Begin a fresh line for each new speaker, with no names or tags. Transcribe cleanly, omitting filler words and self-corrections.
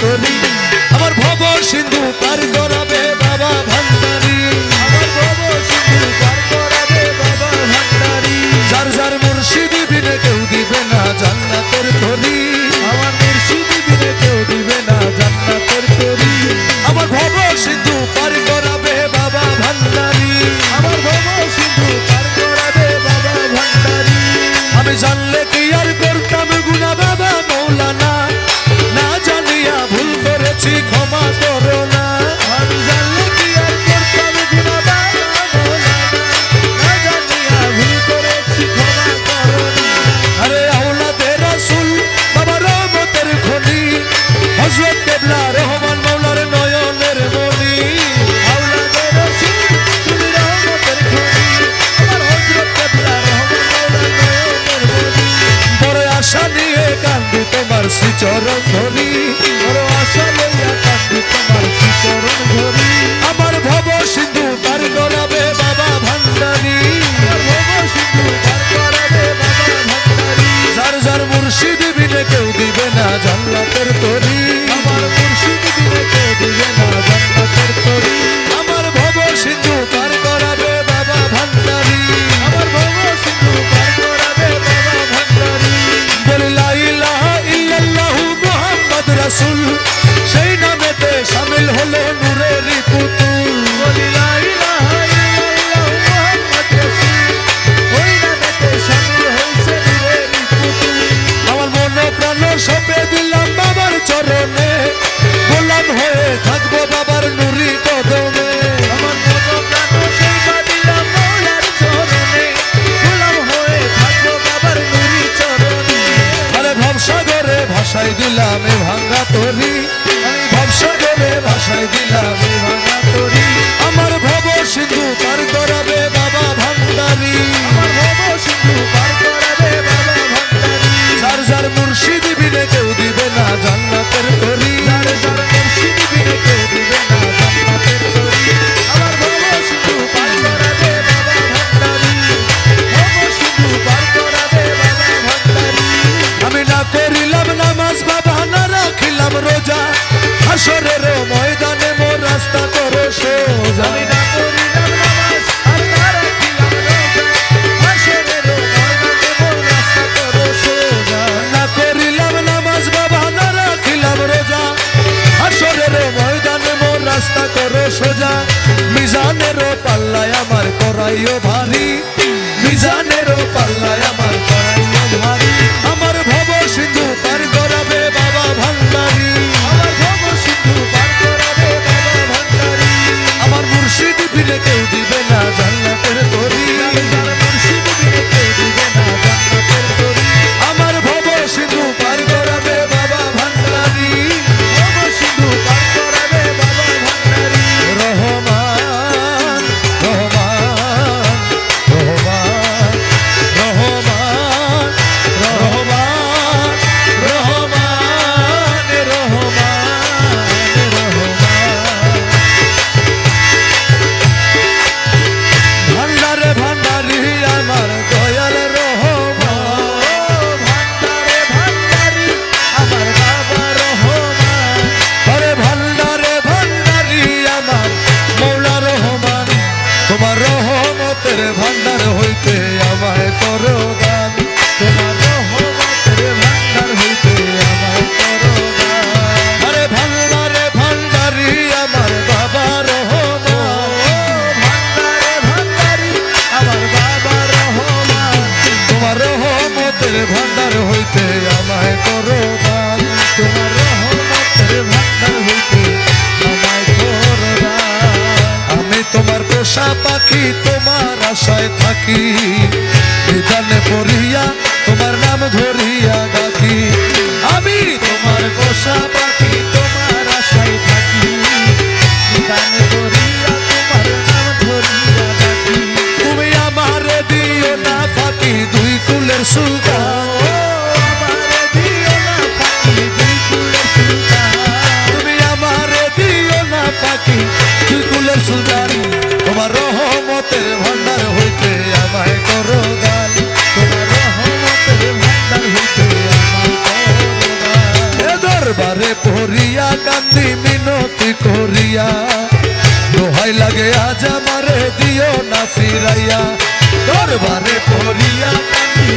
তরি আমার ভব সিন্ধু পার করাবে বাবা ভান্ডারি
আমার ভব সিন্ধু পার করাবে বাবা ভান্ডারি
যার যার মুর্শিদ বিনে কেউ দিবে না জান্নাতের তরি
আমার মুর্শিদ বিনে কেউ দিবে না জান্নাতের তরি
আমার ভব সিন্ধু পার করাবে বাবা ভান্ডারি
আমার ভব সিন্ধু পার করাবে বাবা ভান্ডারি
আমি জানলে কি আর করতাম গুনাহ বাবা মৌলানা না জানিয়া ভুল করেছি ক্ষমা করো না
আমি জানলে কি আর করতাম গুনাহ বাবা মৌলানা না জানিয়া ভুল করেছি ক্ষমা করো না
আরে আওলাদে রাসূল বাবা রহমতের খনি হযরত কেবলা রহমান মাওলার নয়নের মনি
আওলাদে রাসূল তুমি রহমতের খনি আমার হযরত কেবলা রহমান মাওলার নয়নের মনি
বড় আশা নিয়ে কান্দি তোমার শ্রীচরণ ধরি
বড় আশা লইয়া কান্দি তোমার শ্রীচরণ ধরি
আমার ভব সিন্ধু পার করাবে বাবা ভান্ডারি
আমার ভব সিন্ধু পার করাবে বাবা ভান্ডারি
যার যার মুর্শিদ বিনে কেউ দিবে না জান্নাতের তরি
আমার মুর্শিদ বিনে কেউ দিবে না জান্নাতের তরি
আমার ভব সিন্ধু পার করাবে বাবা ভান্ডারি
আমার ভব সিন্ধু পার করাবে বাবা ভান্ডারি
বলি লা ইলাহা ইল্লাল্লাহু মুহাম্মদ রাসূল সেই নামেতে শামিল হলো নূরের পুতুল
বলি লা ইলাহা ইল্লাল্লাহু মুহাম্মদ রাসূল ওই নামেতে শামিল হইছে নূরের পুতুল
আমার মন প্রাণ সঁপে দিলাম বাবার চরণে গোলাম হয়ে থাকবো বাবার নুরি কদমে
আমার মন প্রাণ সেবা দিলাম মওলার চরণে গোলাম হয়ে থাকবো বাবার নূরি চরণে
আরে ভবসাগরে ভাসাই দিলাম এ ভাঙা তরি আমি ভবসাগরে ভাসাই দিলাম এ ভাঙা তরি আমার ভব সিন্ধু পার করাবে বাবা ভান্ডারি
আমার ভব সিন্ধু পার করাবে বাবা ভান্ডারি
যার যার মুর্শিদ বিনে কেউ দিবে না জান্নাতের তরি
যার যার মুর্শিদ বিনে কেউ দিবে না জান্নাতের তরি আমার ভব সিন্ধু পার করাবে বাবা ভান্ডারি ভব সিন্ধু পার করাবে বাবা ভান্ডারি
আমি না করিলাম নামাজ বাবা না রাখিলাম রোজা হাসরের ময়দানে মোর রাস্তা করো সোজা
আমি না করিলাম নামাজ আর না রাখিলাম রোজা হাসরের ময়দানে মোর রাস্তা করো সোজা
না করিলাম নামাজ বাবা না রাখিলাম রোজা হাসরের ময়দানে মোর রাস্তা করো সোজা মিজানের পাল্লায় আমার করাইও ভারী মিজানের পাল্লায় আমার করাইও ভারী আমার ভব সিন্ধু পার করাবে বাবা ভান্ডারি
আমার ভব সিন্ধু পার করাবে বাবা ভান্ডারি
আমার মুর্শিদ বিনে কেউ দিবে না জান্নাতের তরি
যার মুর্শিদ বিনে কেউ দিবে না জান্নাতের তরি
আমার ভব সিন্ধু পার করাবে বাবা ভান্ডারি
ভব সিন্ধু পার করাবে বাবা ভান্ডারি
রহমান রহমান রহমান রহমান রহমান রহমান রহমান রহমান ভান্ডারে ভান্ডারি আমার দয়াল রহমান
ভান্ডারে ভান্ডারি আমার বাবা রহমান
আরে ভান্ডারে ভান্ডারি আমার মৌলা রহমান তোমার রহমতের ভান্ডার হইতে আমায় করো দান
তোমার রহমতের ভান্ডার হইতে আমায় করো দান
আরে ভান্ডারে ভান্ডারি আমার বাবা রহমান
ভান্ডারে ভান্ডারি আমার বাবা রহমান
তোমার রহমতের ভান্ডার হইতে আমায় করো দান
তোমার রহমতের ভান্ডার হইতে আমায় করো দান
আমি তোমার পোষা পাখি তোমার আশায় থাকি বিধানে পড়িয়া তোমার নাম ধরিয়া ডাকি আমি তোমার পোষা পাখি
তোমার আশায় থাকি গান করিয়া তোমার নাম ধরিয়া ডাকি
তুমি আমারে দিও না ফাঁকি দুই কুলের সুলতান
ও আমারে দিও না ফাঁকি দুই কুলের সুলতান
তুমি আমারে দিও না ফাঁকি দুই কুলের সুলতান তোমার রহমতের ভান্ডার হইতে আমায় করো দান
তোমার রহমতের ভান্ডার হইতে আমায় করো দান
এ ধর দরবারে পড়িয়া কান্দি মিনতি করিয়া দোহাই লাগে আজ আমারে দিও না ফিরাইয়া দরবারে পড়িয়া কান্দি